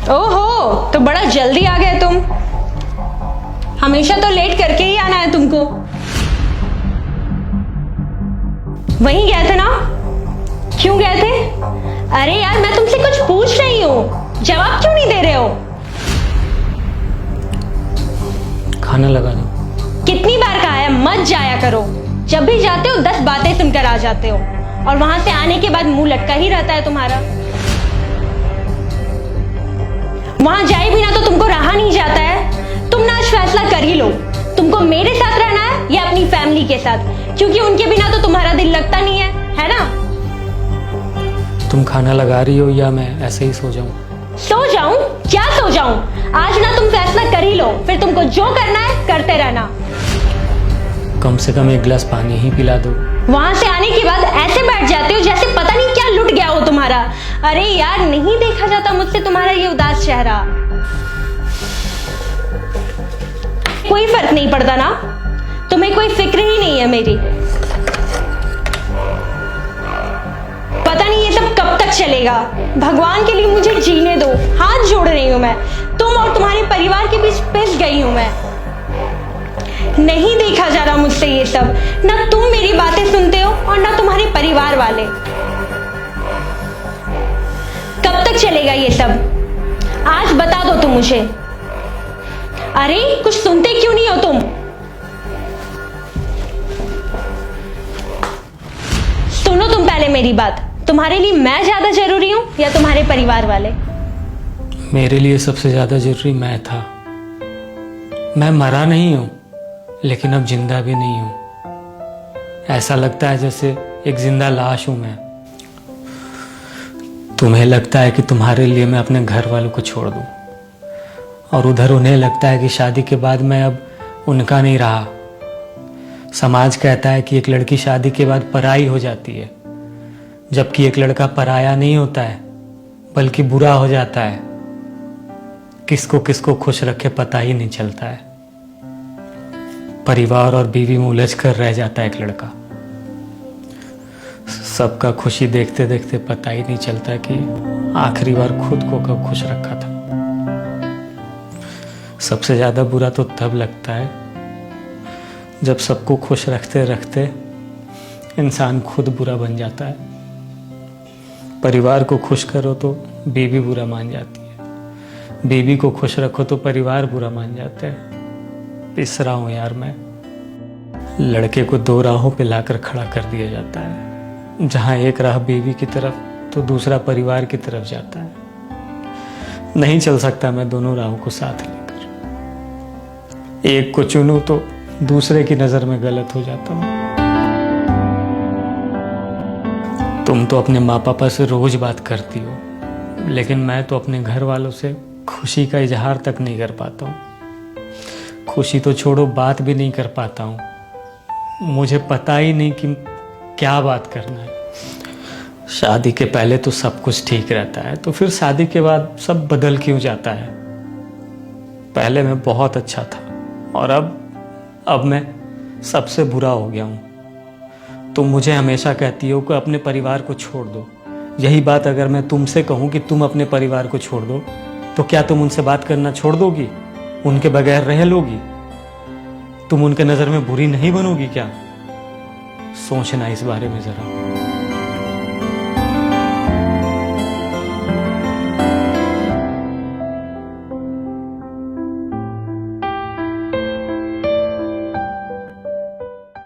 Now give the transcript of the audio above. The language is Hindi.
ओहो, तो बड़ा जल्दी आ गए तुम। हमेशा तो लेट करके ही आना है तुमको। वहीं गए थे ना? क्यों गए थे? अरे यार, मैं तुमसे कुछ पूछ रही हूँ, जवाब क्यों नहीं दे रहे हो? खाना लगा दो। कितनी बार कहा है मत जाया करो। जब भी जाते हो 10 बातें सुनकर आ जाते हो, और वहां से आने के बाद मुंह लटका ही रहता है तुम्हारा। वहां जाए बिना तो तुमको रहा नहीं जाता है। तुम ना आज फैसला कर ही लो, तुमको मेरे साथ रहना है या अपनी फैमिली के साथ, क्योंकि उनके बिना तो तुम्हारा दिल लगता नहीं है ना? तुम खाना लगा रही हो या मैं ऐसे ही सो जाऊं? सो जाऊं? क्या सो जाऊं? आज ना तुम फैसला कर ही लो, फिर तुमको जो करना है करते रहना। कम से कम एक गिलास पानी ही पिला दो। वहां से आने के बाद ऐसे बैठ जाते हो जैसे पता नहीं क्या लुट गया हो तुम्हारा। अरे यार, नहीं देखा जाता मुझसे तुम्हारा ये उदास चेहरा। कोई फर्क नहीं पड़ता ना? तुम्हें कोई फिक्र ही नहीं है मेरी। पता नहीं ये सब कब तक चलेगा। भगवान के लिए मुझे जीने दो, हाथ जोड़ रही हूं मैं। तुम और तुम्हारे परिवार के बीच पिस गई हूं मैं। नहीं देखा जा रहा मुझसे ये सब। ना तुम मेरी बातें सुनते हो और ना तुम्हारे परिवार वाले। कब तक चलेगा ये सब? आज बता दो तुम मुझे। अरे कुछ सुनते क्यों नहीं हो तुम? सुनो तुम पहले मेरी बात। तुम्हारे लिए मैं ज्यादा जरूरी हूं या तुम्हारे परिवार वाले? मेरे लिए सबसे ज्यादा जरूरी मैं था। मैं मरा नहीं हूं, लेकिन अब जिंदा भी नहीं हूं। ऐसा लगता है जैसे एक जिंदा लाश हूं मैं। तुम्हें लगता है कि तुम्हारे लिए मैं अपने घर वालों को छोड़ दूं, और उधर उन्हें लगता है कि शादी के बाद मैं अब उनका नहीं रहा। समाज कहता है कि एक लड़की शादी के बाद पराई हो जाती है, जबकि एक लड़का पराया नहीं होता है, बल्कि बुरा हो जाता है। किसको किसको खुश रखे पता ही नहीं चलता है। परिवार और बीवी में उलझ कर रह जाता है एक लड़का। सबका खुशी देखते देखते पता ही नहीं चलता कि आखिरी बार खुद को कब खुश रखा था। सबसे ज्यादा बुरा तो तब लगता है जब सबको खुश रखते रखते इंसान खुद बुरा बन जाता है। परिवार को खुश करो तो बीवी बुरा मान जाती है, बीवी को खुश रखो तो परिवार बुरा मान जाते हैं। पिस रहा हूं यार मैं। लड़के को 2 राहों पे लाकर खड़ा कर दिया जाता है, जहां एक राह बीवी की तरफ तो दूसरा परिवार की तरफ जाता है। नहीं चल सकता मैं दोनों राहों को साथ लेकर। एक को चुनूं तो दूसरे की नजर में गलत हो जाता हूं। तुम तो अपने माँ पापा से रोज बात करती हो, लेकिन मैं तो अपने घर वालों से खुशी का इजहार तक नहीं कर पाता हूँ। खुशी तो छोड़ो, बात भी नहीं कर पाता हूँ। मुझे पता ही नहीं कि क्या बात करना है। शादी के पहले तो सब कुछ ठीक रहता है, तो फिर शादी के बाद सब बदल क्यों जाता है? पहले मैं बहुत अच्छा था, और अब मैं सबसे बुरा हो गया हूँ। तुम मुझे हमेशा कहती हो कि अपने परिवार को छोड़ दो। यही बात अगर मैं तुमसे कहूँ कि तुम अपने परिवार को छोड़ दो, तो क्या तुम उनसे बात करना छोड़ दोगी? उनके बगैर रह लोगी? तुम उनके नजर में बुरी नहीं बनोगी क्या? सोचना इस बारे में जरा।